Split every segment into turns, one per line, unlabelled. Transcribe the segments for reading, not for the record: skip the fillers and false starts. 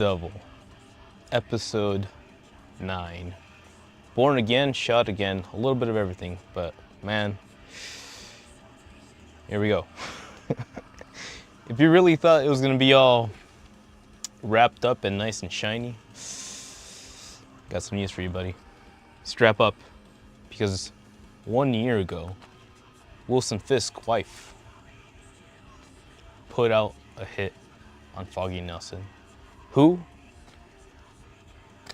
Daredevil, episode 9. Born again, shot again, a little bit of everything, but man, here we go. If you really thought it was gonna be all wrapped up and nice and shiny, got some news for you, buddy. Strap up, because 1 year ago, Wilson Fisk's wife put out a hit on Foggy Nelson. Who?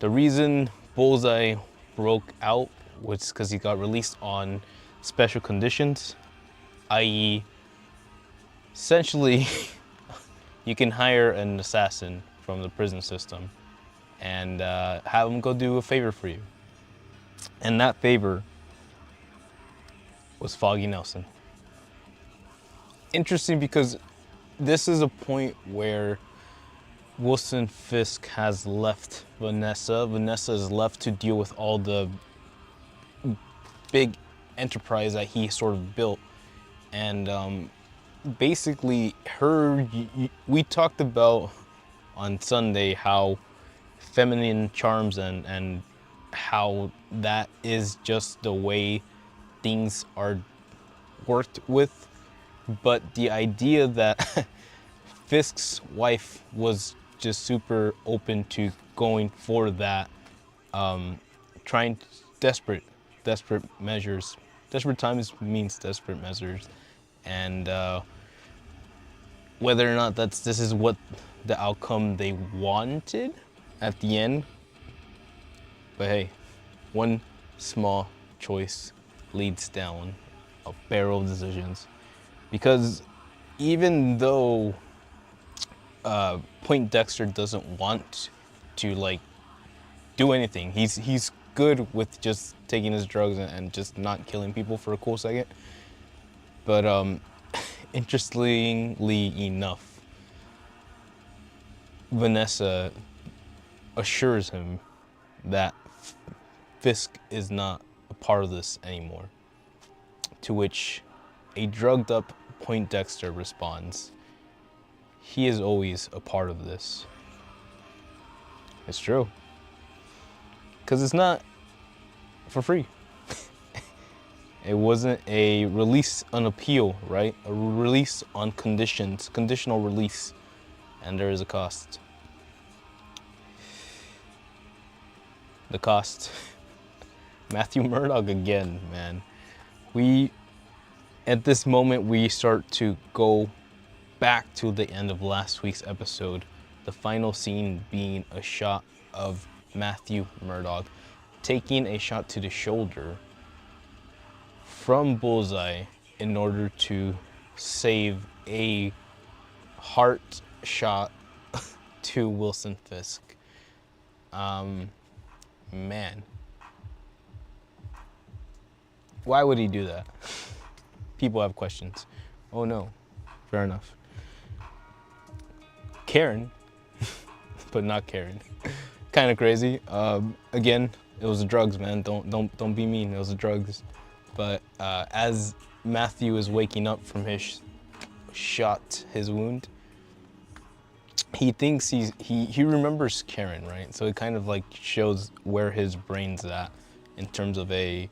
The reason Bullseye broke out was because he got released on special conditions, i.e., essentially, you can hire an assassin from the prison system and have him go do a favor for you. And that favor was Foggy Nelson. Interesting because this is a point where Wilson Fisk has left Vanessa. Vanessa is left to deal with all the big enterprise that he sort of built. And basically, we talked about on Sunday how feminine charms and how that is just the way things are worked with. But the idea that Fisk's wife was just super open to going for that, trying desperate measures. Desperate times means desperate measures, and whether or not this is what the outcome they wanted at the end. But hey, one small choice leads down a barrel of decisions, because even though Point Dexter doesn't want to do anything. He's good with just taking his drugs and just not killing people for a cool second. But interestingly enough, Vanessa assures him that Fisk is not a part of this anymore. To which a drugged up Point Dexter responds, "He is always a part of this." It's true. Because it's not for free. It wasn't a release on appeal, right? A release on conditions, conditional release. And there is a cost. The cost. Matthew Murdock again, man. At this moment, we start to go back to the end of last week's episode, the final scene being a shot of Matthew Murdock taking a shot to the shoulder from Bullseye in order to save a heart shot to Wilson Fisk. Man. Why would he do that? People have questions. Oh no, fair enough. Karen, but not Karen. Kind of crazy. Again, it was the drugs, man. Don't be mean. It was the drugs. But as Matthew is waking up from his shot, his wound, he thinks he remembers Karen, right? So it kind of shows where his brain's at in terms of a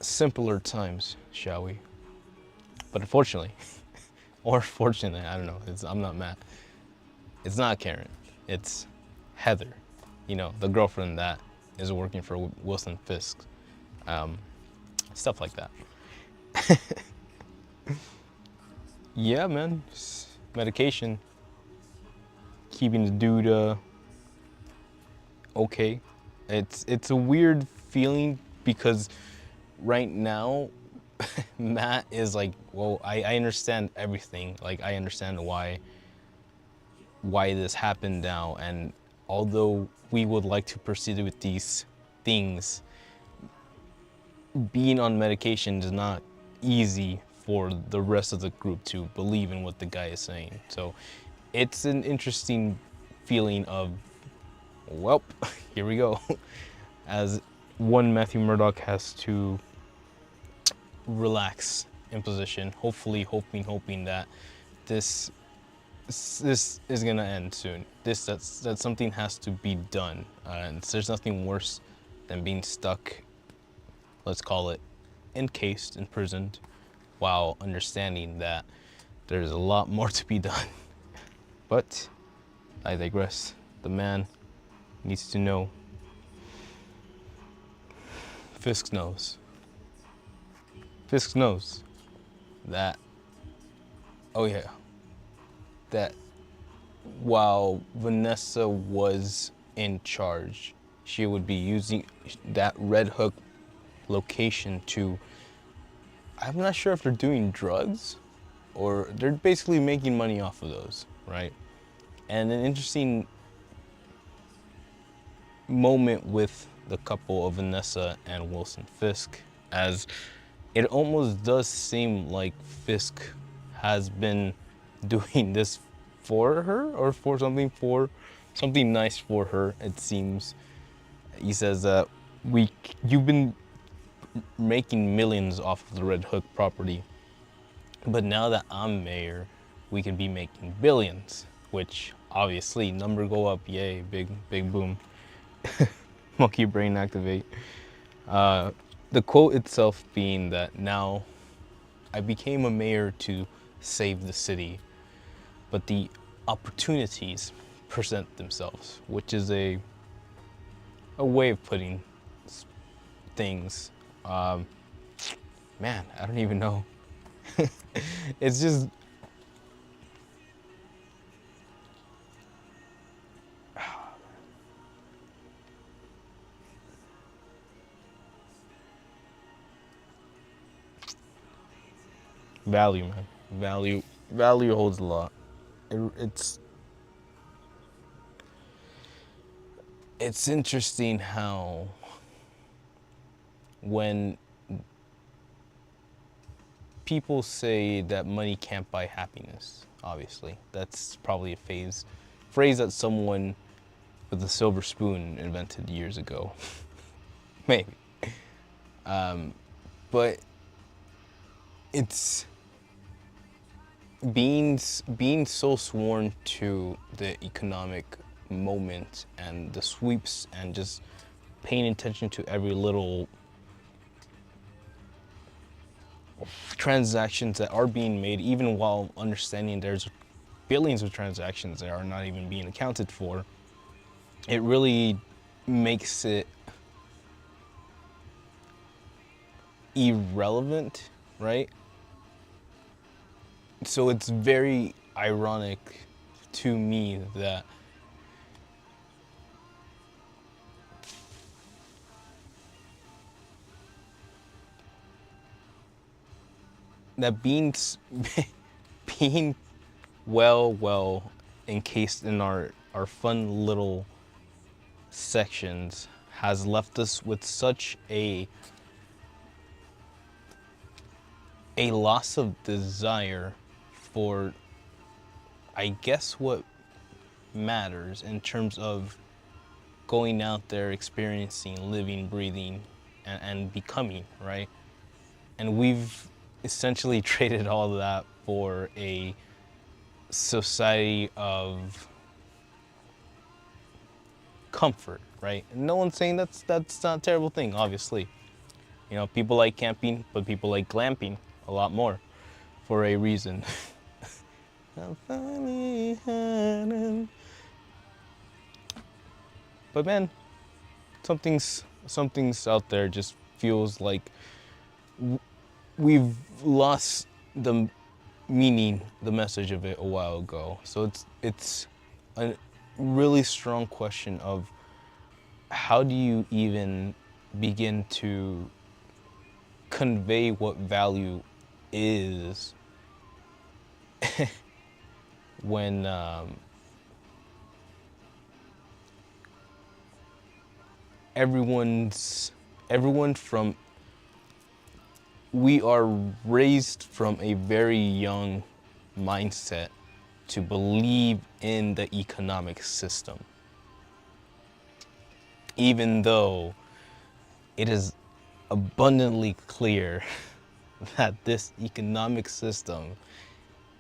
simpler times, shall we? But unfortunately, or fortunately, I don't know. I'm not mad. It's not Karen. It's Heather. You know, the girlfriend that is working for Wilson Fisk. Stuff like that. Yeah, man. Medication. Keeping the dude okay. It's a weird feeling because right now Matt is well, I understand everything. I understand why this happened now, and although we would like to proceed with these things, being on medication is not easy for the rest of the group to believe in what the guy is saying. So it's an interesting feeling of, well, here we go. As one Matthew Murdock has to relax in position, hopefully hoping that this this is gonna end soon. That something has to be done, and there's nothing worse than being stuck, let's call it, encased, imprisoned, while understanding that there's a lot more to be done. But I digress. The man needs to know. Fisk knows. Fisk knows that, oh yeah, that while Vanessa was in charge, she would be using that Red Hook location to, I'm not sure if they're doing drugs or they're basically making money off of those, right? And an interesting moment with the couple of Vanessa and Wilson Fisk, as it almost does seem like Fisk has been doing this for her, or for something nice for her, it seems. He says that you've been making millions off of the Red Hook property, but now that I'm mayor, we can be making billions, which obviously number go up, yay, big boom. Monkey brain activate. The quote itself being that now I became a mayor to save the city, but the opportunities present themselves, which is a way of putting things. Man, I don't even know. It's just, value, man. Value holds a lot. It's interesting how when people say that money can't buy happiness, obviously, that's probably a phrase that someone with a silver spoon invented years ago. Maybe. But it's being so sworn to the economic moment and the sweeps and just paying attention to every little transactions that are being made, even while understanding there's billions of transactions that are not even being accounted for. It really makes it irrelevant, right? So it's very ironic to me that being being well encased in our fun little sections has left us with such a loss of desire for, I guess, what matters in terms of going out there, experiencing, living, breathing, and becoming, right? And we've essentially traded all of that for a society of comfort, right? And no one's saying that's not a terrible thing, obviously. You know, people like camping, but people like glamping a lot more for a reason. But man, something's out there. Just feels like we've lost the meaning, the message of it a while ago. So it's a really strong question of how do you even begin to convey what value is when we are raised from a very young mindset to believe in the economic system, even though it is abundantly clear that this economic system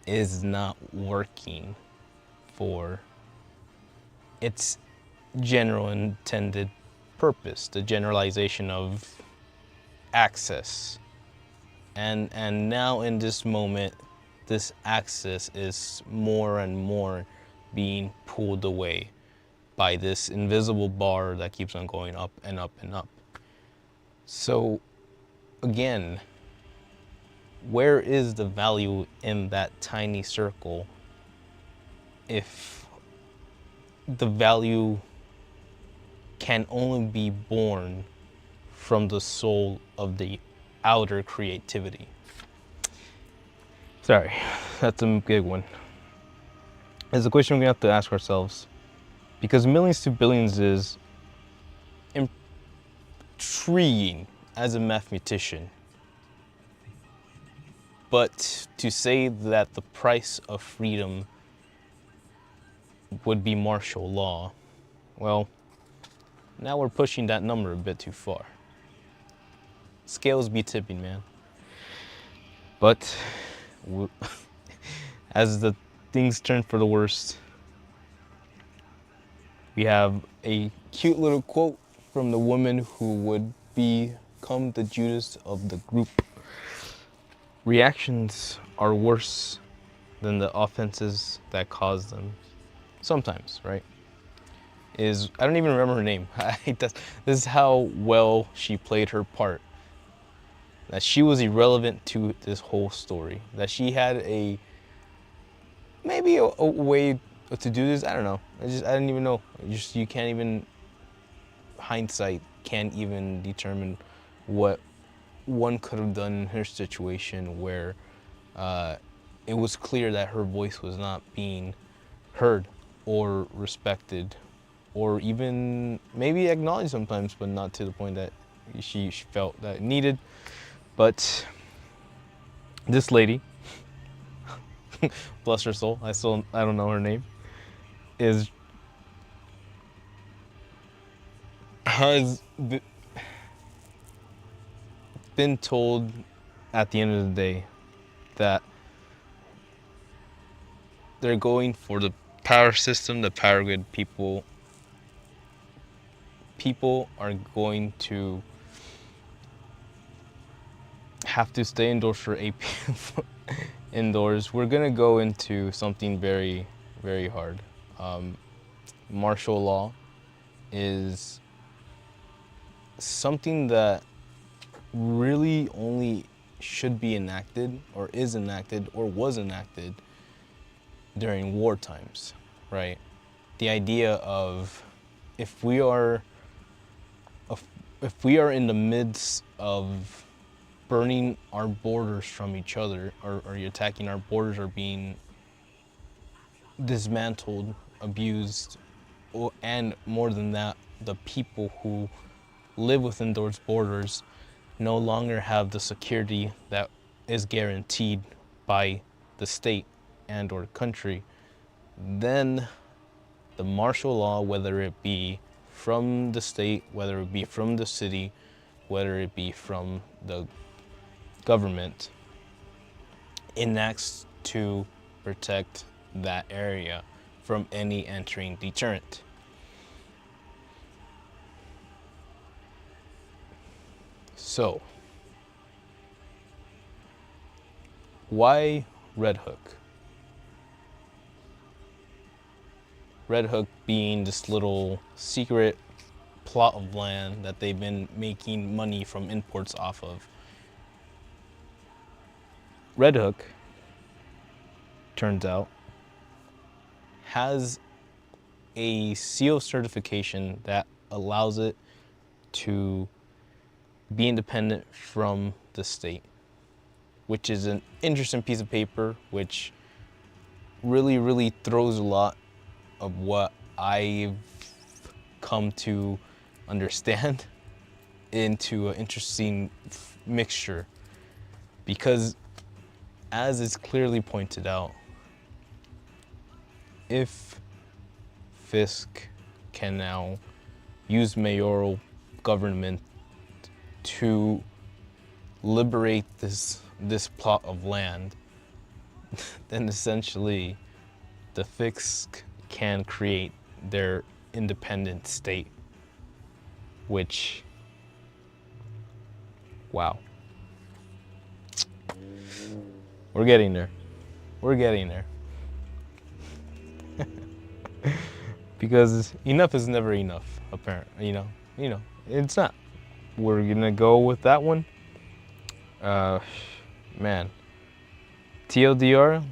is not working. for its general intended purpose, the generalization of access. And now in this moment, this access is more and more being pulled away by this invisible bar that keeps on going up and up and up. So again, where is the value in that tiny circle if the value can only be born from the soul of the outer creativity? Sorry, that's a big one. It's a question we have to ask ourselves, because millions to billions is intriguing as a mathematician. But to say that the price of freedom would be martial law, well, now we're pushing that number a bit too far. Scales be tipping, man. But as the things turn for the worst, we have a cute little quote from the woman who would become the Judas of the group. Reactions are worse than the offenses that cause them. Sometimes, right? I don't even remember her name. This is how well she played her part. That she was irrelevant to this whole story. That she had maybe a way to do this. I don't know. I didn't even know. You can't even, hindsight can't even determine what one could have done in her situation, where it was clear that her voice was not being heard or respected, or even maybe acknowledged sometimes, but not to the point that she felt that it needed. But this lady, bless her soul, I don't know her name, has been told at the end of the day that they're going for the power system, the power grid. People are going to have to stay indoors for 8 p.m. indoors. We're gonna go into something very, very hard. Martial law is something that really only should be enacted, or is enacted, or was enacted during war times, right? The idea of if we are in the midst of burning our borders from each other, or attacking our borders, or being dismantled, abused, and more than that, the people who live within those borders no longer have the security that is guaranteed by the state and or country, then the martial law, whether it be from the state, whether it be from the city, whether it be from the government, enacts to protect that area from any entering deterrent. So, why Red Hook? Red Hook being this little secret plot of land that they've been making money from imports off of. Red Hook, turns out, has a seal certification that allows it to be independent from the state, which is an interesting piece of paper, which really, really throws a lot of what I've come to understand into an interesting mixture. Because as is clearly pointed out, if Fisk can now use mayoral government to liberate this plot of land, then essentially the Fisk can create their independent state, which, wow. We're getting there. We're getting there. Because enough is never enough, apparently, it's not. We're gonna go with that one. Man, TLDR,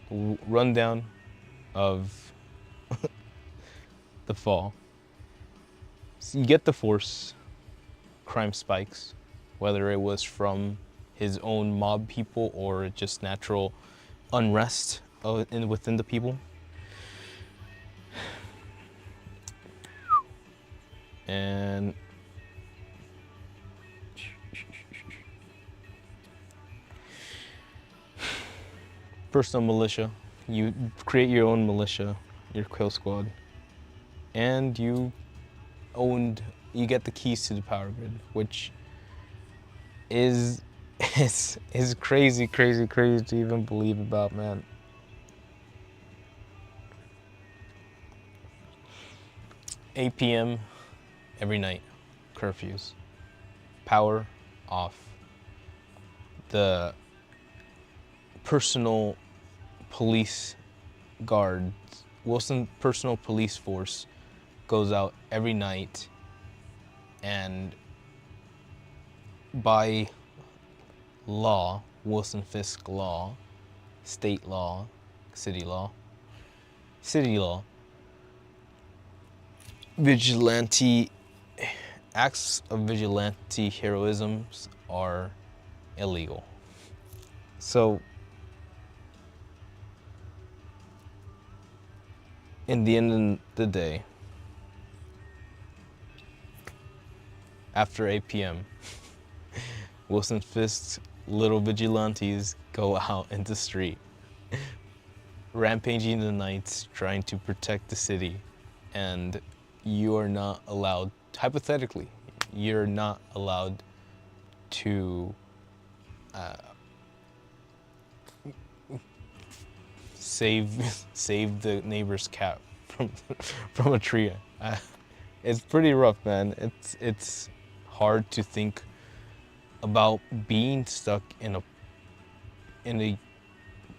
rundown of the fall. So you get the force, crime spikes, whether it was from his own mob people or just natural unrest within the people. And personal militia. You create your own militia, your kill squad, and you get the keys to the power grid, which is crazy to even believe about, man. $8 p.m. every night, curfews, power off. The personal police guards, Wilson personal police force goes out every night, and by law, Wilson Fisk law, state law, city law, acts of vigilante heroisms are illegal. So, in the end of the day, after 8 p.m., Wilson Fisk's little vigilantes go out into the street, rampaging the nights, trying to protect the city, and you are not allowed, hypothetically, you're not allowed to save the neighbor's cat from a tree. It's pretty rough, man. It's hard to think about being stuck in a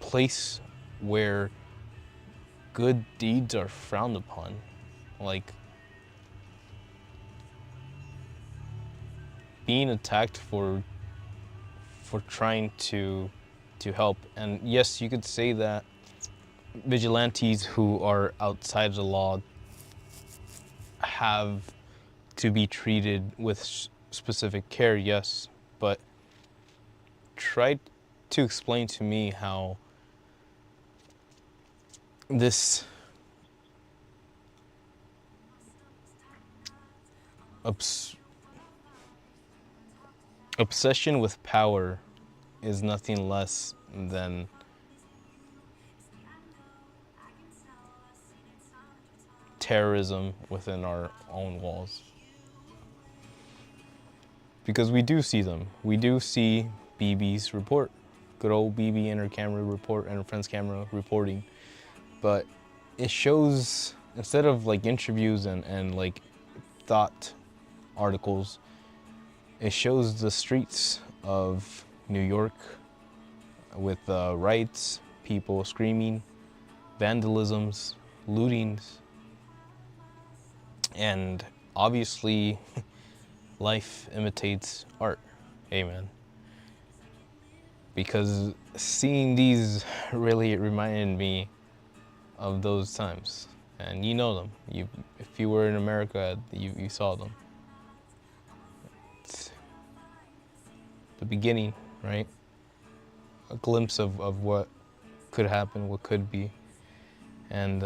place where good deeds are frowned upon, like being attacked for trying to help. And yes, you could say that vigilantes who are outside the law have to be treated with specific care, yes, but try to explain to me how this obsession with power is nothing less than terrorism within our own walls. Because we do see them. We do see BB's report. Good old BB and her camera report and her friend's camera reporting. But it shows, instead of like interviews and like thought articles, it shows the streets of New York with riots, people screaming, vandalisms, lootings, and obviously life imitates art. Amen. Because seeing these really reminded me of those times, and you know them. If you were in America, you saw them. It's the beginning, right? A glimpse of what could happen, what could be, and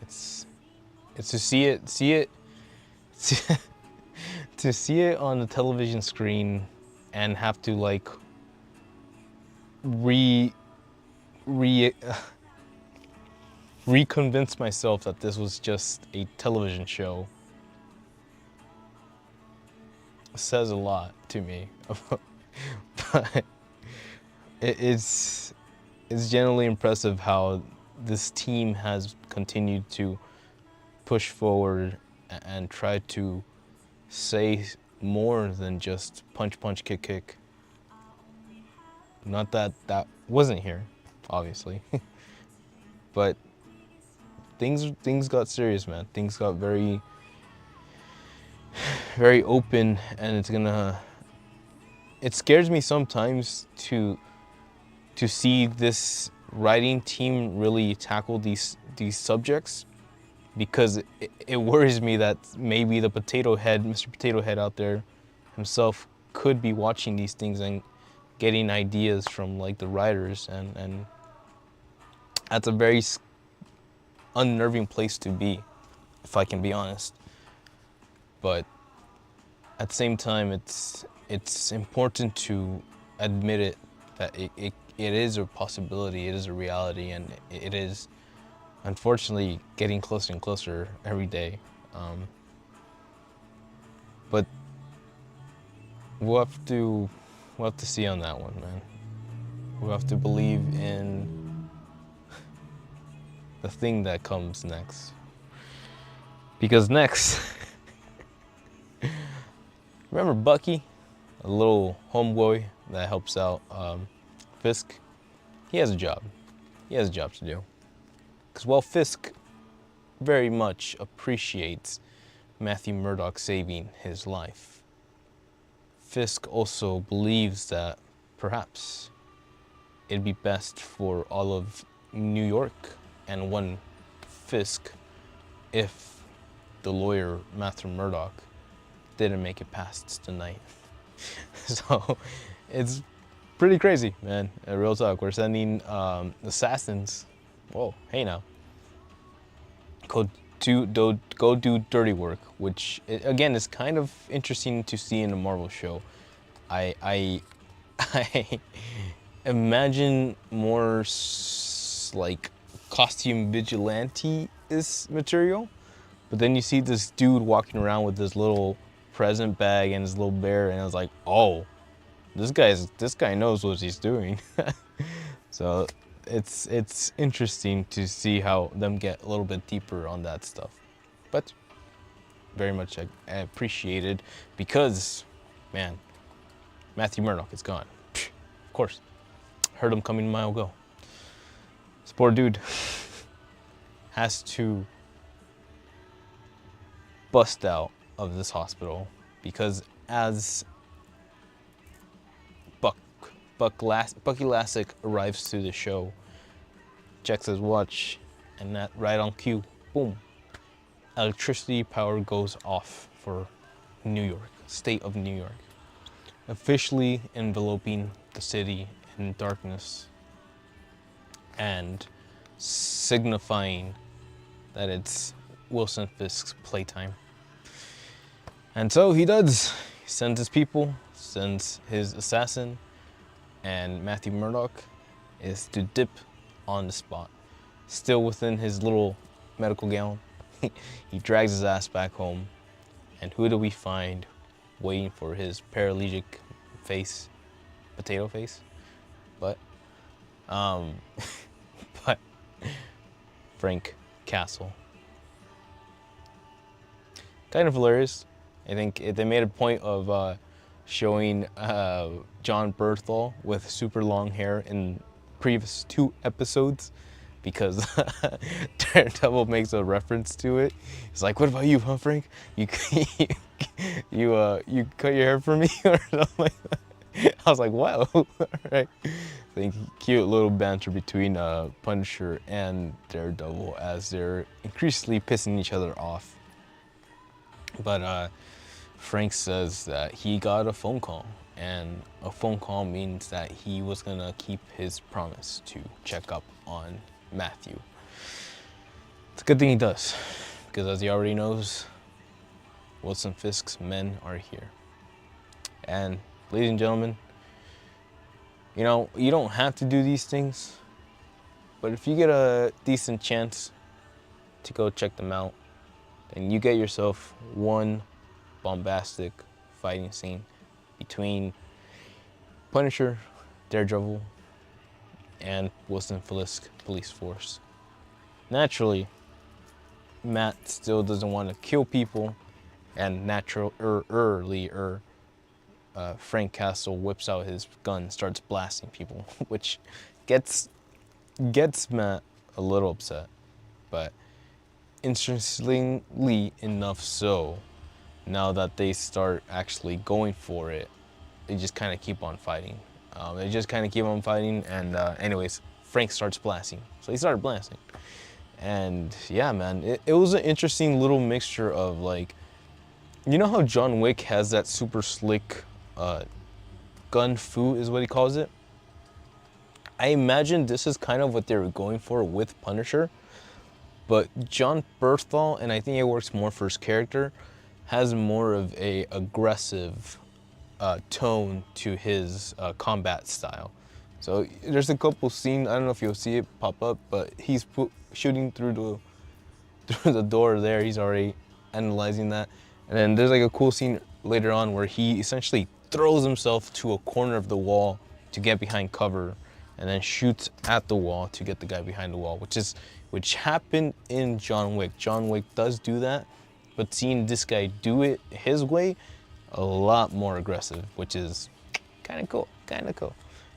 it's to see it to see it on the television screen and have to like reconvince myself that this was just a television show says a lot to me. But it's generally impressive how this team has continued to push forward and try to say more than just punch, punch, kick, kick. Not that that wasn't here, obviously, but things got serious, man. Things got very, very open, and it scares me sometimes to see this writing team really tackle these subjects, because it worries me that maybe the potato head, Mr. Potato Head out there himself, could be watching these things and getting ideas from like the writers, and that's a very unnerving place to be, if I can be honest. But at the same time, it's important to admit it, that it is a possibility, it is a reality, and it is unfortunately getting closer and closer every day. But we'll have to see on that one, man. We'll have to believe in the thing that comes next. Because next, remember Bucky, a little homeboy that helps out Fisk? He has a job. He has a job to do. Because while Fisk very much appreciates Matthew Murdock saving his life, Fisk also believes that perhaps it'd be best for all of New York and one Fisk if the lawyer Matthew Murdock didn't make it past tonight. So it's pretty crazy, man. Real talk. We're sending assassins. Whoa, hey now. Go do dirty work, which again is kind of interesting to see in a Marvel show. I imagine more like costume vigilante is material, but then you see this dude walking around with this little present bag and his little bear, and I was like, oh, this guy knows what he's doing. So it's interesting to see how them get a little bit deeper on that stuff, but very much appreciated, because, man, Matthew Murdock is gone. Of course, heard him coming a mile ago. This poor dude has to bust out of this hospital because, as Bucky Lasek arrives to the show, checks his watch, and that right on cue, boom, electricity power goes off for New York, state of New York, officially enveloping the city in darkness and signifying that it's Wilson Fisk's playtime. And so he does. He sends his people, sends his assassin, and Matthew Murdock is to dip on the spot. Still within his little medical gown, he drags his ass back home, and who do we find waiting for his paralytic face? Potato face? But Frank Castle. Kind of hilarious. I think they made a point of showing John Berthel with super long hair in previous 2 episodes, because Daredevil makes a reference to it. He's like, "What about you, huh, Frank? You you cut your hair for me," or something like that. I was like, "Wow!" All right. I think cute little banter between Punisher and Daredevil as they're increasingly pissing each other off. But Frank says that he got a phone call, and a phone call means that he was gonna keep his promise to check up on Matthew. It's a good thing he does, because as he already knows, Wilson Fisk's men are here. And ladies and gentlemen, you know, you don't have to do these things, but if you get a decent chance to go check them out, then you get yourself one bombastic fighting scene between Punisher, Daredevil, and Wilson Fisk police force. Naturally, Matt still doesn't want to kill people, and Frank Castle whips out his gun, starts blasting people, which gets Matt a little upset. But interestingly enough, so now that they start actually going for it, they just kind of keep on fighting. And anyways, Frank starts blasting. So he started blasting. And yeah, man, it was an interesting little mixture of like, you know how John Wick has that super slick gun fu is what he calls it? I imagine this is kind of what they were going for with Punisher. But John Berthal, and I think it works more for his character, has more of a aggressive tone to his combat style. So there's a couple scenes, I don't know if you'll see it pop up, but he's shooting through the door there. He's already analyzing that. And then there's like a cool scene later on where he essentially throws himself to a corner of the wall to get behind cover, and then shoots at the wall to get the guy behind the wall, which happened in John Wick. John Wick does do that, but seeing this guy do it his way, a lot more aggressive, which is kind of cool,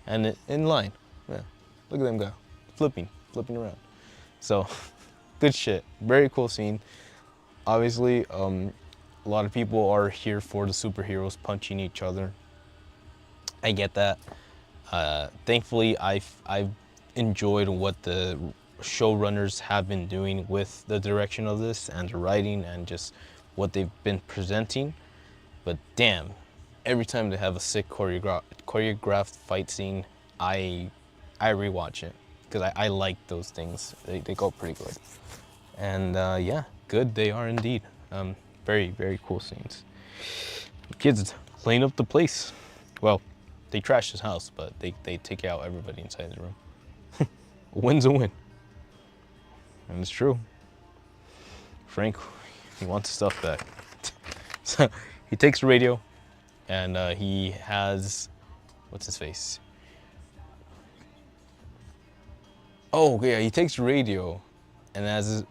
and in line. Yeah, look at them go, flipping around. So, good shit. Very cool scene. Obviously, a lot of people are here for the superheroes punching each other. I get that. Thankfully, I've enjoyed what the showrunners have been doing with the direction of this and the writing and just what they've been presenting. But damn, every time they have a sick choreographed fight scene, I rewatch it because I like those things. They go pretty good. And yeah, good they are indeed. Very, very cool scenes. Kids clean up the place. Well, they trash his house, but they take out everybody inside the room. A win's a win. And it's true. Frank, he wants his stuff back. So he takes the radio, and he has, what's his face? Oh yeah, he takes the radio, and as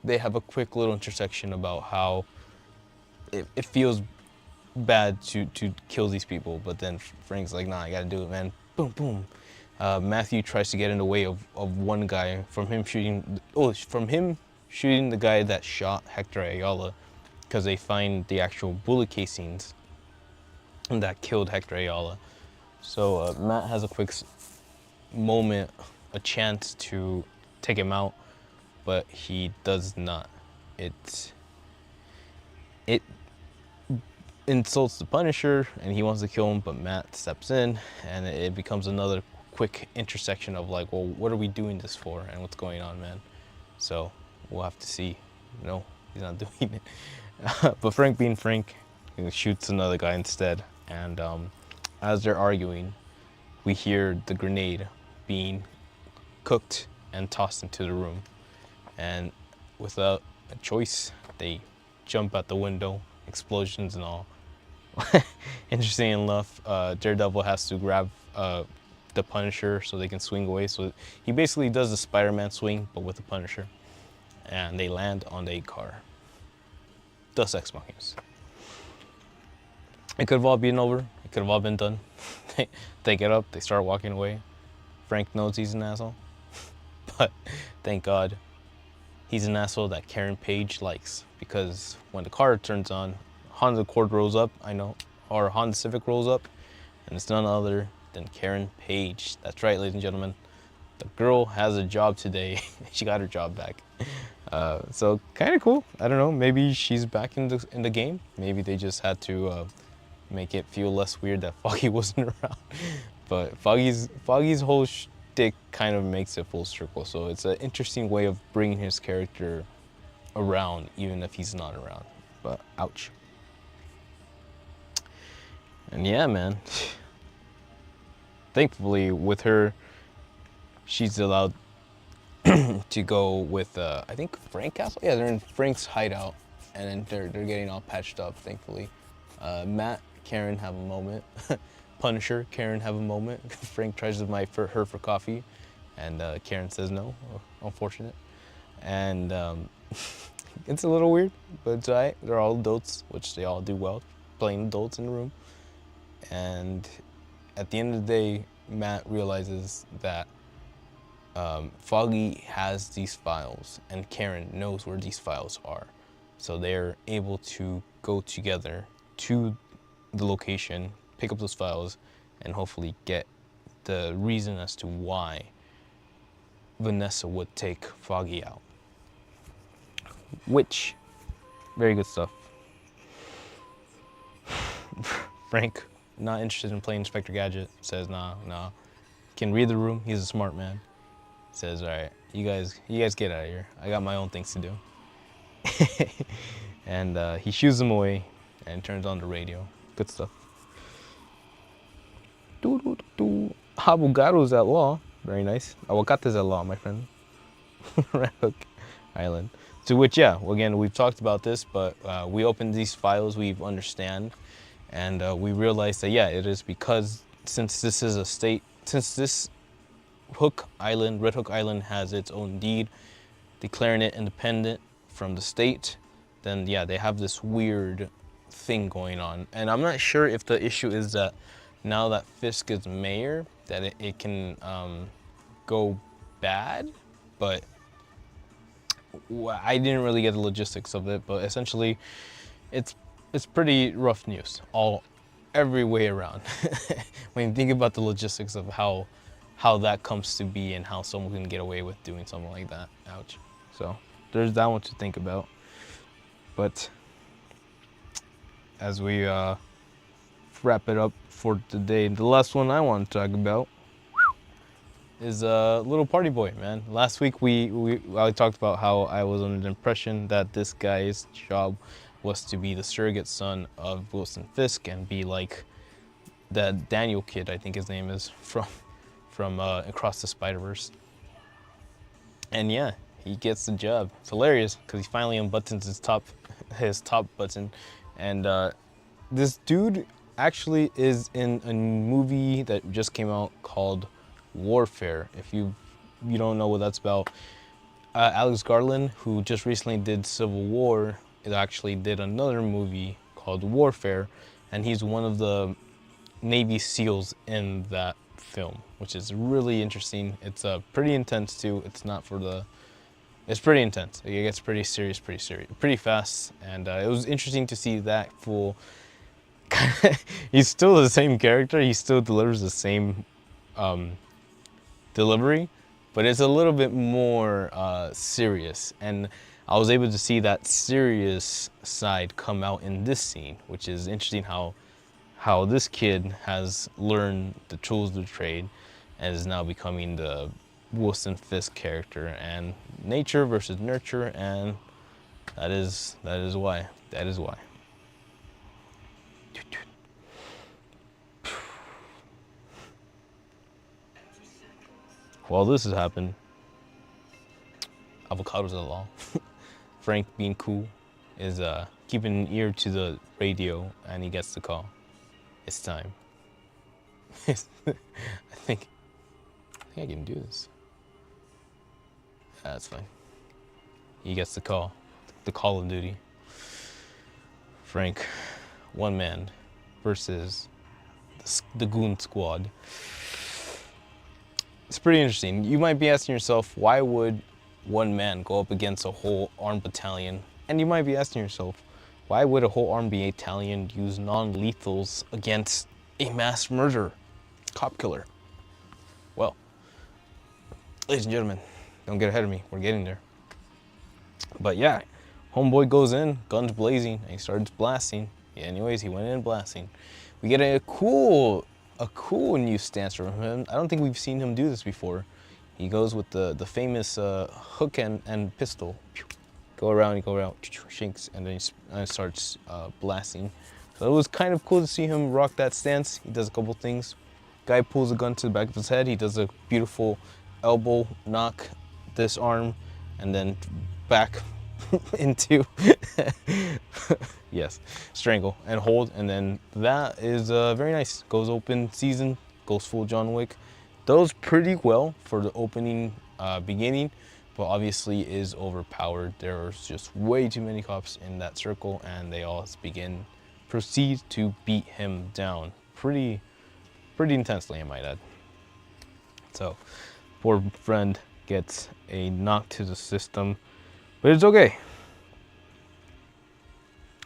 they have a quick little intersection about how it feels bad to kill these people, but then Frank's like, nah, I gotta do it, man. Boom, boom. Matthew tries to get in the way of one guy from him shooting the guy that shot Hector Ayala, because they find the actual bullet casings that killed Hector Ayala. So Matt has a quick moment, a chance to take him out, but he does not. It insults the Punisher, and he wants to kill him, but Matt steps in, and it becomes another quick intersection of like, well, what are we doing this for, and what's going on, man? So we'll have to see. No, he's not doing it. But Frank being Frank, he shoots another guy instead, and as they're arguing, we hear the grenade being cooked and tossed into the room, and without a choice, they jump out the window, explosions and all. Interesting enough, Daredevil has to grab the Punisher so they can swing away. So he basically does the Spider-Man swing, but with the Punisher. And they land on a car. Deus Ex Machinas. It could have all been over. It could have all been done. They get up, they start walking away. Frank knows he's an asshole. But thank God, he's an asshole that Karen Page likes. Because when the car turns on, Honda Accord rolls up, or Honda Civic rolls up, and it's none other than Karen Page. That's right, ladies and gentlemen. The girl has a job today. She got her job back. So kind of cool. I don't know. Maybe she's back in the game. Maybe they just had to make it feel less weird that Foggy wasn't around. But Foggy's whole shtick kind of makes it full circle. So it's an interesting way of bringing his character around, even if he's not around. But ouch. And yeah, man. Thankfully, with her, she's allowed to go with, I think, Frank Castle? Yeah, they're in Frank's hideout, and then they're getting all patched up, thankfully. Matt, Karen have a moment. Punisher, Karen have a moment. Frank tries to invite her for coffee, And Karen says no, unfortunate. And it's a little weird, but it's all right. They're all adults, which they all do well, playing adults in the room. And at the end of the day, Matt realizes that Foggy has these files, and Karen knows where these files are. So they're able to go together to the location, pick up those files, and hopefully get the reason as to why Vanessa would take Foggy out. Which, very good stuff. Frank, not interested in playing Inspector Gadget, says nah. Can read the room, he's a smart man. Says, all right, you guys get out of here. I got my own things to do. And he shoos them away and turns on the radio. Good stuff. Abogado's at law. Very nice. Aguacate's at law, my friend. Red Hook Island. To which, yeah, again, we've talked about this, but we opened these files, we understand, and we realized that, yeah, it is because since this is a state, since this Red Hook Island has its own deed, declaring it independent from the state, then yeah, they have this weird thing going on. And I'm not sure if the issue is that now that Fisk is mayor, that it can go bad, but I didn't really get the logistics of it, but essentially it's pretty rough news every way around. When you think about the logistics of how that comes to be and how someone can get away with doing something like that. Ouch. So there's that one to think about. But as we wrap it up for today, the last one I want to talk about is Little Party Boy, man. Last week I talked about how I was under the impression that this guy's job was to be the surrogate son of Wilson Fisk and be like that Daniel kid, I think his name is, from Across the Spider-Verse. And yeah, he gets the job. It's hilarious because he finally unbuttons his top button, and this dude actually is in a movie that just came out called Warfare. If you don't know what that's about, Alex Garland, who just recently did Civil War, it actually did another movie called Warfare, and he's one of the Navy SEALs in that film, which is really interesting. It's pretty intense too. It's pretty intense. It gets pretty serious, pretty fast, and it was interesting to see that full. He's still the same character. He still delivers the same delivery, but it's a little bit more serious, and I was able to see that serious side come out in this scene, which is interesting how this kid has learned the tools of the trade and is now becoming the Wilson Fisk character, and nature versus nurture, and that is why. While this has happened, avocados at law. Frank, being cool, is keeping an ear to the radio, and he gets the call. It's time. I think I can do this. That's fine. He gets the call of duty. Frank, one man versus the goon squad. It's pretty interesting. You might be asking yourself, why would one man go up against a whole armed battalion? And you might be asking yourself, why would a whole armed battalion use non-lethals against a mass murderer, cop killer? Well, ladies and gentlemen, don't get ahead of me. We're getting there. But yeah, homeboy goes in, guns blazing, and he starts blasting. Yeah, anyways, he went in blasting. We get a cool new stance from him. I don't think we've seen him do this before. He goes with the famous hook and pistol. Go around, shinks, and then he starts blasting. So it was kind of cool to see him rock that stance. He does a couple things. Guy pulls a gun to the back of his head. He does a beautiful elbow knock, disarm, and then back into yes, strangle and hold, and then that is very nice. Goes open season, goes full John Wick, does pretty well for the opening beginning, but obviously is overpowered. There's just way too many cops in that circle, and they all proceed to beat him down pretty intensely, I might add. So poor friend gets a knock to the system, but it's okay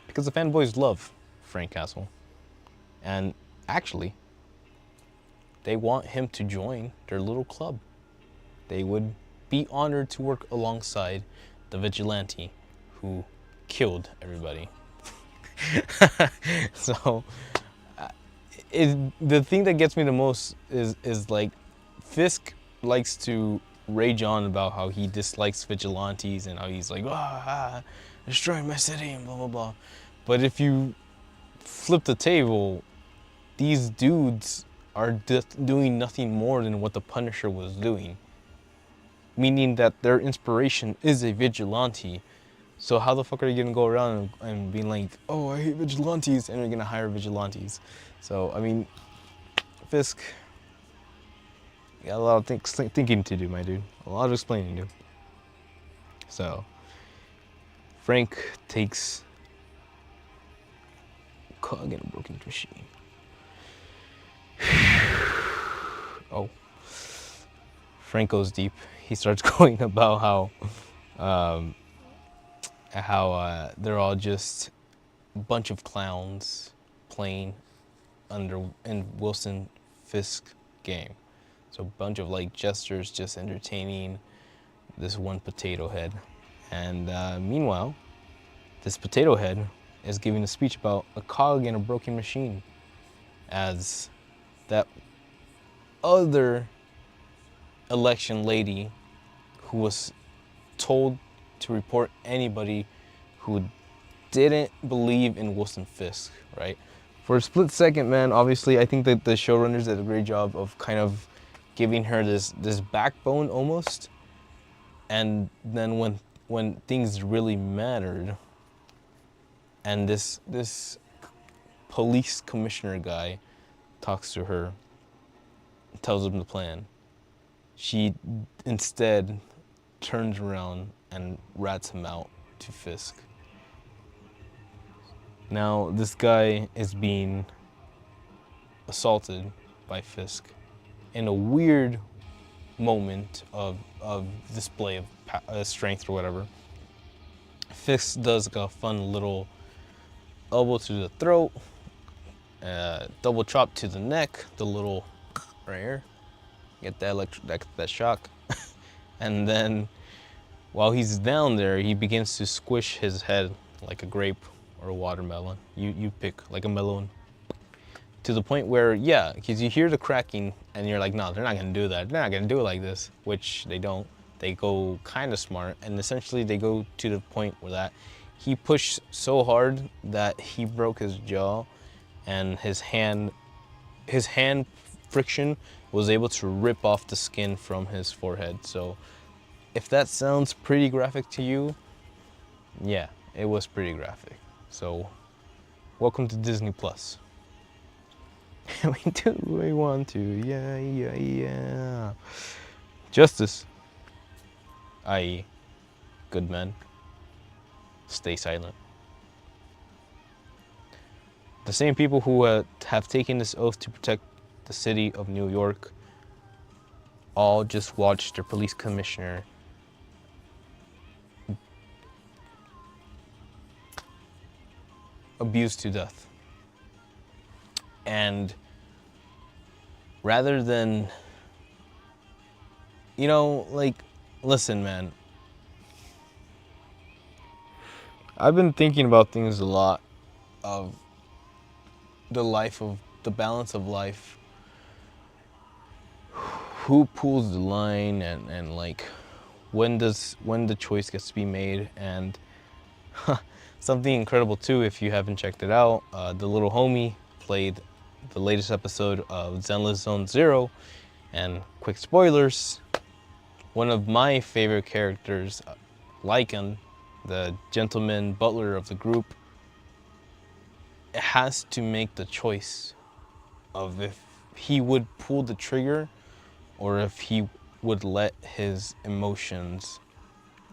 because the fanboys love Frank Castle, and actually they want him to join their little club. They would be honored to work alongside the vigilante who killed everybody. So the thing that gets me the most is like Fisk likes to rage on about how he dislikes vigilantes and how he's like, destroying my city and blah blah blah. But if you flip the table, these dudes are doing nothing more than what the Punisher was doing. Meaning that their inspiration is a vigilante. So how the fuck are you gonna go around and being like, oh, I hate vigilantes, and you're gonna hire vigilantes? So, I mean, Fisk, you got a lot of thinking to do, my dude. A lot of explaining to do. So, Frank takes a cog in a broken machine. Oh. Frank goes deep. He starts going about how they're all just a bunch of clowns playing in Wilson Fisk game. So a bunch of like jesters just entertaining this one potato head. And meanwhile, this potato head is giving a speech about a cog in a broken machine, as that other election lady who was told to report anybody who didn't believe in Wilson Fisk, right? For a split second, man, obviously, I think that the showrunners did a great job of kind of giving her this backbone almost. And then when things really mattered, and this police commissioner guy talks to her, tells him the plan, she instead turns around and rats him out to Fisk. Now, this guy is being assaulted by Fisk in a weird moment of display of strength or whatever. Fisk does like a fun little elbow to the throat, double chop to the neck, the little right here. Get that shock. And then while he's down there, he begins to squish his head like a grape or a watermelon. You pick, like a melon. To the point where, yeah, because you hear the cracking and you're like, no, they're not gonna do that. They're not gonna do it like this, which they don't. They go kind of smart, and essentially they go to the point where that he pushed so hard that he broke his jaw, and his hand friction was able to rip off the skin from his forehead. So if that sounds pretty graphic to you, yeah, it was pretty graphic. So welcome to Disney Plus. We do what we want to, yeah. Justice, i.e. good men, stay silent. The same people who have taken this oath to protect the city of New York all just watched their police commissioner abused to death. And rather than, like, listen, man, I've been thinking about things a lot, of the balance of life, who pulls the line, and like when the choice gets to be made. And something incredible too, if you haven't checked it out, the little homie played the latest episode of Zenless Zone Zero, and quick spoilers, one of my favorite characters, Lycan, the gentleman butler of the group, has to make the choice of if he would pull the trigger or if he would let his emotions,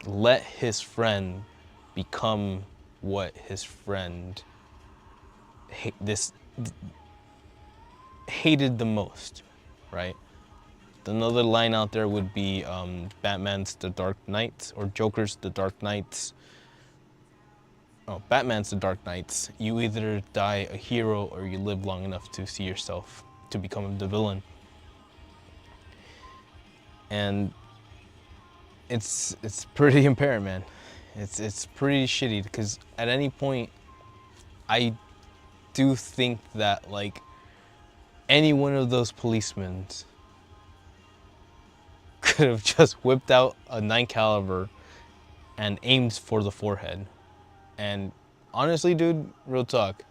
let his friend become what his friend hated the most, right? Another line out there would be Batman's The Dark Knight, or Joker's The Dark Knights. Oh, Batman's The Dark Knights. You either die a hero or you live long enough to see yourself to become the villain. And it's pretty apparent, man. It's pretty shitty, because at any point, I do think that like any one of those policemen could have just whipped out a 9 caliber and aimed for the forehead. And honestly, dude, real talk,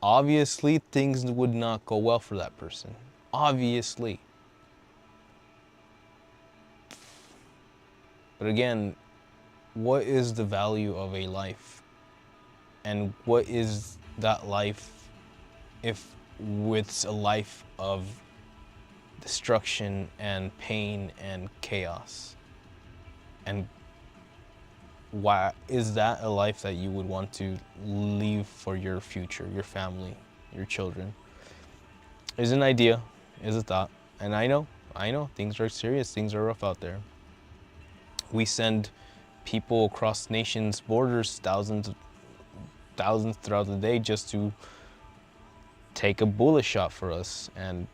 obviously things would not go well for that person. Obviously. But again, what is the value of a life? And what is that life if it's a life of destruction and pain and chaos? And why is that a life that you would want to leave for your future, your family, your children? Is an idea, is a thought. And I know, things are serious, things are rough out there. We send people across nations' borders, thousands throughout the day, just to take a bullet shot for us. And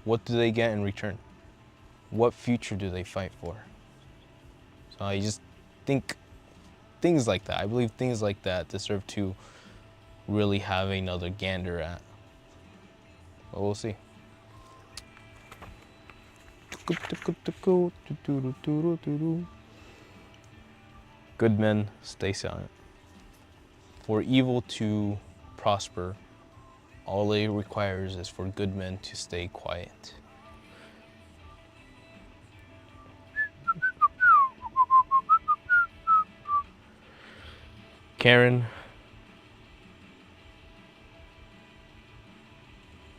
what do they get in return? What future do they fight for? So I just think things like that, I believe things like that deserve to really have another gander at. But we'll see. Good men stay silent. For evil to prosper, all it requires is for good men to stay quiet. Karen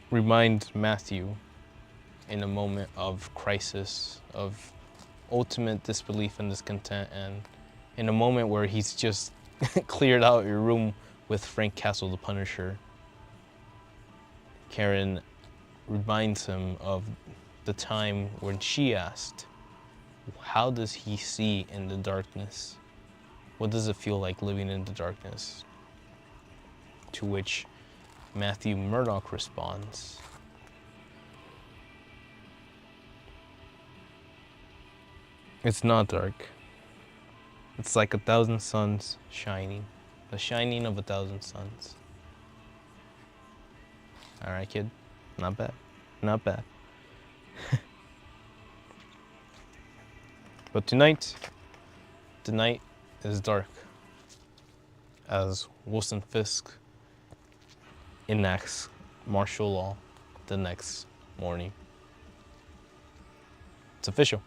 reminds Matthew in a moment of crisis, of ultimate disbelief and discontent, and in a moment where he's just cleared out your room with Frank Castle the Punisher. Karen reminds him of the time when she asked, how does he see in the darkness? What does it feel like living in the darkness? To which Matthew Murdoch responds, it's not dark. It's like 1,000 suns shining. The shining of 1,000 suns. All right, kid. Not bad. Not bad. But tonight, the night is dark as Wilson Fisk enacts martial law the next morning. It's official.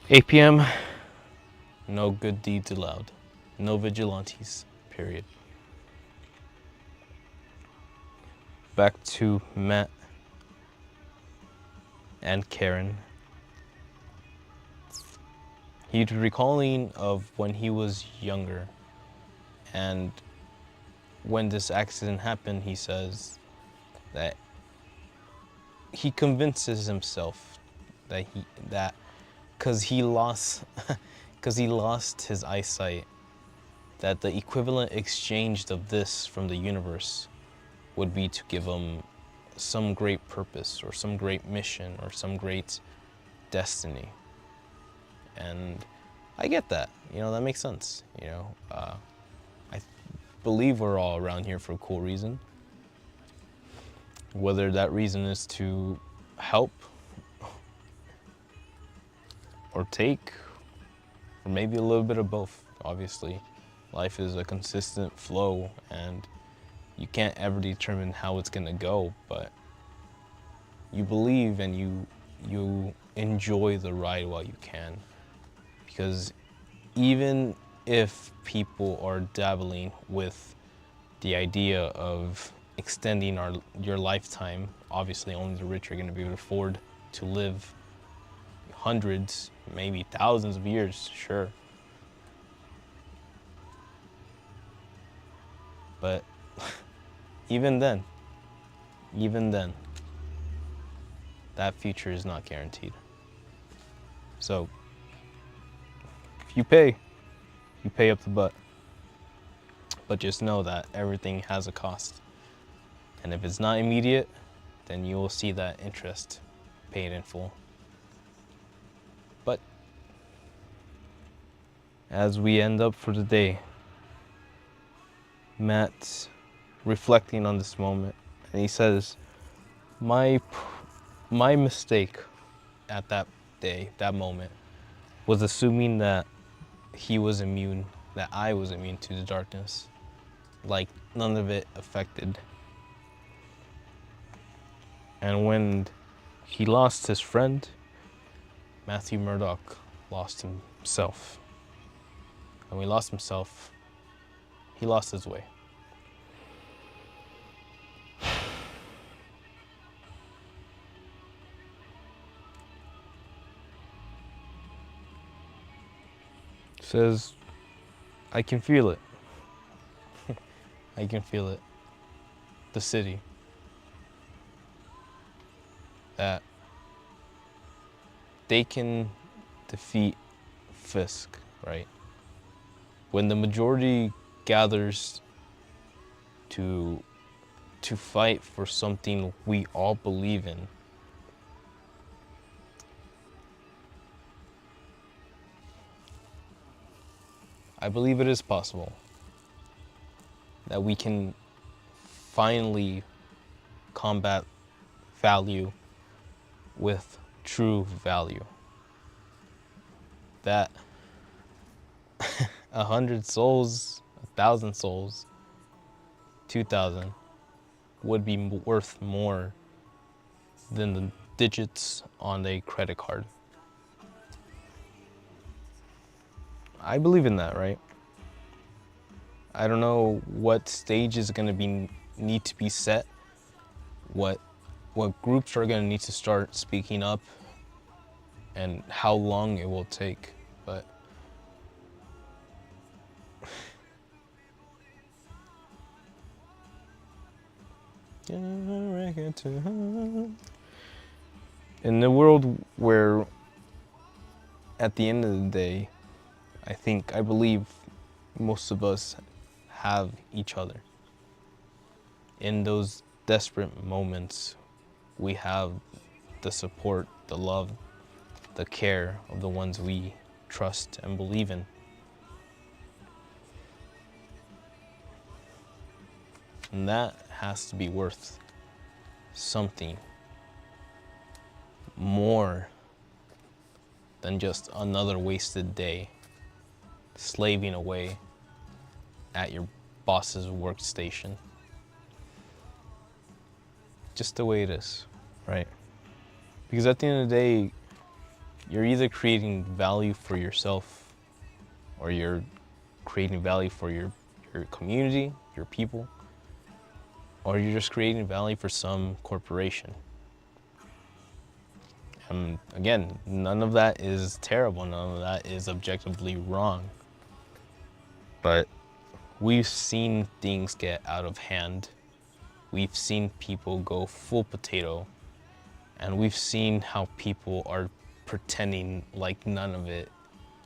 8 p.m., no good deeds allowed. No vigilantes, period. Back to Matt and Karen. He's recalling of when he was younger, and when this accident happened, he says that he convinces himself that because he lost his eyesight, that the equivalent exchange of this from the universe would be to give him some great purpose or some great mission or some great destiny. And I get that, that makes sense, I believe we're all around here for a cool reason. Whether that reason is to help or take, or maybe a little bit of both. Obviously, life is a consistent flow and you can't ever determine how it's gonna go, but you believe and you enjoy the ride while you can. Because even if people are dabbling with the idea of extending your lifetime. Obviously, only the rich are going to be able to afford to live hundreds, maybe thousands of years, sure. But even then, that future is not guaranteed. So if you pay up the butt. But just know that everything has a cost. And if it's not immediate, then you will see that interest paid in full. But as we end up for the day, Matt's reflecting on this moment, and he says, my mistake at that day, that moment, was assuming that he was immune, that I was immune to the darkness. Like none of it affected. And when he lost his friend, Matthew Murdoch lost himself. And when he lost himself, he lost his way. Says, I can feel it. I can feel it. The city. That they can defeat Fisk, right? When the majority gathers to fight for something we all believe in, I believe it is possible that we can finally combat value with true value. That 100 souls, 1,000 souls, 2,000 would be worth more than the digits on a credit card. I believe in that, right? I don't know what stage is going to need to be set, what groups are going to need to start speaking up, and how long it will take, but in the world where at the end of the day, I believe most of us have each other. In those desperate moments, we have the support, the love, the care of the ones we trust and believe in. And that has to be worth something more than just another wasted day slaving away at your boss's workstation. Just the way it is, right? Because at the end of the day, you're either creating value for yourself or you're creating value for your community, your people, or you're just creating value for some corporation. And again, none of that is terrible, none of that is objectively wrong. But we've seen things get out of hand. We've seen people go full potato. And we've seen how people are pretending like none of it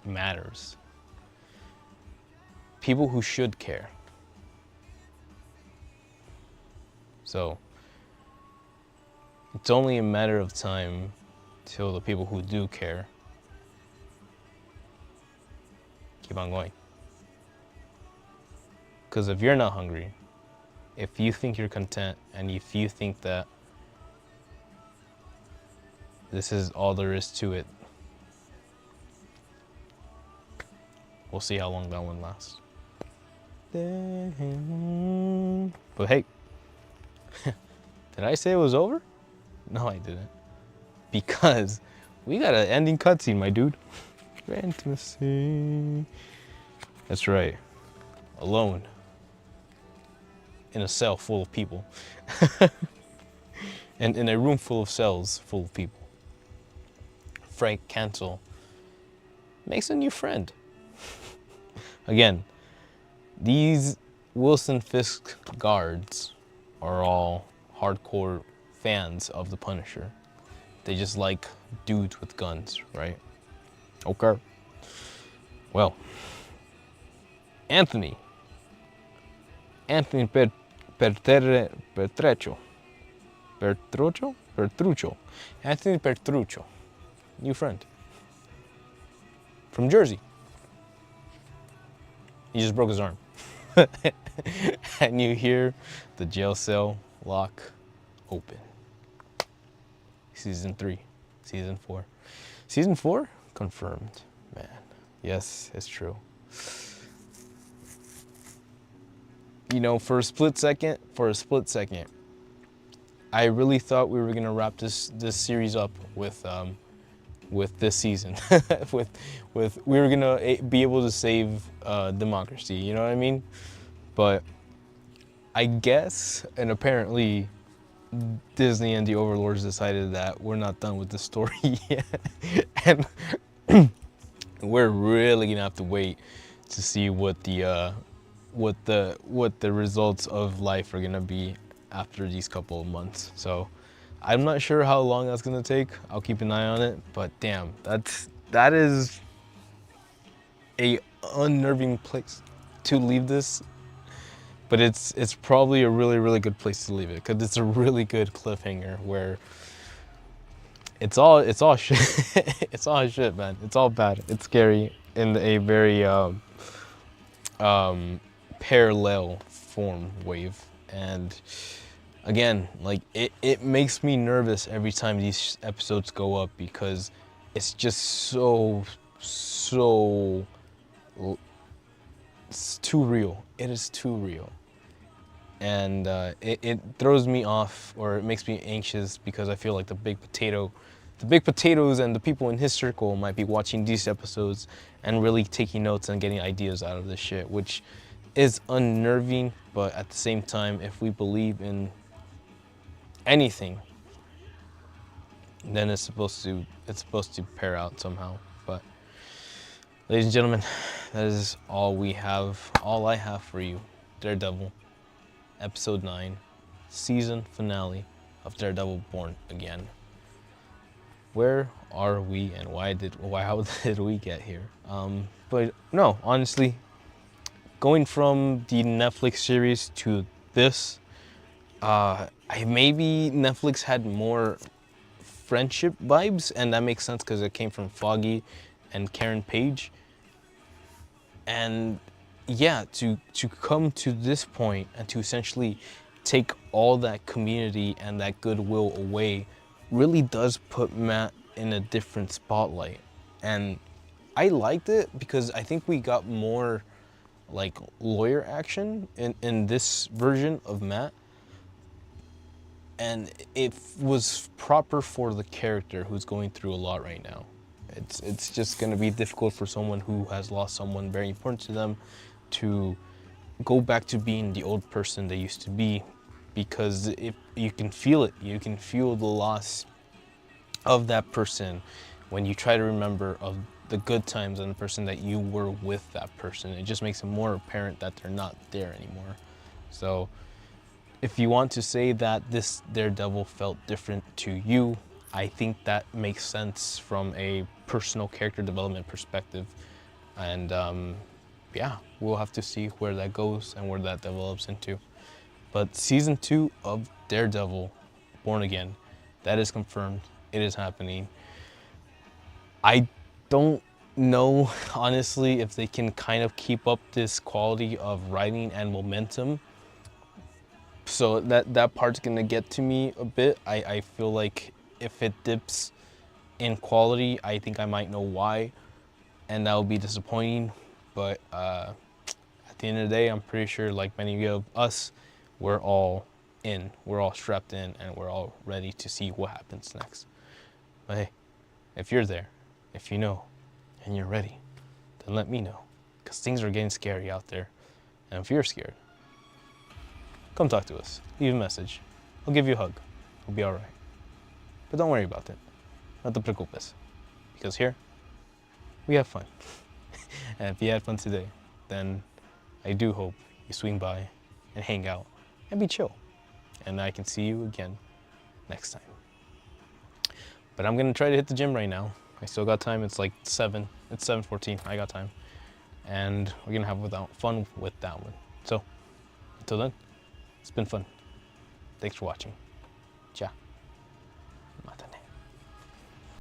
matters. People who should care. So it's only a matter of time till the people who do care keep on going. Because if you're not hungry, if you think you're content, and if you think that this is all there is to it, we'll see how long that one lasts. But hey, did I say it was over? No, I didn't. Because we got an ending cutscene, my dude. Intimacy. That's right. Alone. in a cell full of people. And in a room full of cells full of people, Frank Cancel makes a new friend. Again, these Wilson Fisk guards are all hardcore fans of the Punisher. They just like dudes with guns, right? Okay. Well, Anthony Petruccio. Anthony Petruccio, new friend. From Jersey. He just broke his arm. And you hear the jail cell lock open. Season 3, Season 4. Season 4? Confirmed. Man, yes, it's true. You know, for a split second, I really thought we were gonna wrap this series up with this season. with we were gonna be able to save democracy. You know what I mean? But I guess, and apparently, Disney and the overlords decided that we're not done with the story yet, and we're really gonna have to wait to see what the results of life are gonna be after these couple of months. So I'm not sure how long that's gonna take. I'll keep an eye on it, but damn, that is a unnerving place to leave this. But it's probably a really good place to leave it, because it's a really good cliffhanger where it's all shit. It's all shit, man. It's all bad. It's scary in a very parallel form wave. And again, like it makes me nervous every time these episodes go up, because it's just it's too real. It is too real. And it throws me off, or it makes me anxious, because I feel like the big potatoes and the people in his circle might be watching these episodes and really taking notes and getting ideas out of this shit, which is unnerving. But at the same time, if we believe in anything, then it's supposed to pair out somehow. But ladies and gentlemen, that is all I have for you. Daredevil, Episode 9, season finale of Daredevil Born Again. Where are we, and how did we get here? But no, honestly, going from the Netflix series to this, maybe Netflix had more friendship vibes, and that makes sense because it came from Foggy and Karen Page. And yeah, to come to this point and to essentially take all that community and that goodwill away really does put Matt in a different spotlight. And I liked it because I think we got more like lawyer action in this version of Matt. And it was proper for the character who's going through a lot right now. It's just gonna be difficult for someone who has lost someone very important to them to go back to being the old person they used to be, because if you can feel it, you can feel the loss of that person when you try to remember of the good times and the person that you were with that person. It just makes it more apparent that they're not there anymore. So if you want to say that this Daredevil felt different to you, I think that makes sense from a personal character development perspective. And yeah, we'll have to see where that goes and where that develops into. But season 2 of Daredevil Born Again, that is confirmed. It is happening. I don't know, honestly, if they can kind of keep up this quality of writing and momentum. So that part's gonna get to me a bit. I feel like if it dips in quality, I think I might know why, and that will be disappointing. But at the end of the day, I'm pretty sure, like many of us, we're all in. We're all strapped in, and we're all ready to see what happens next. But hey, if you're there, if you know, and you're ready, then let me know, because things are getting scary out there. And if you're scared, come talk to us. Leave a message. I'll give you a hug. We'll be all right. But don't worry about it. No te preocupes. Because here, we have fun. And if you had fun today, then I do hope you swing by and hang out and be chill. And I can see you again next time. But I'm gonna try to hit the gym right now. I still got time. It's like 7. It's 7:14. I got time. And we're gonna have fun with that one. So, until then, it's been fun. Thanks for watching. Ciao.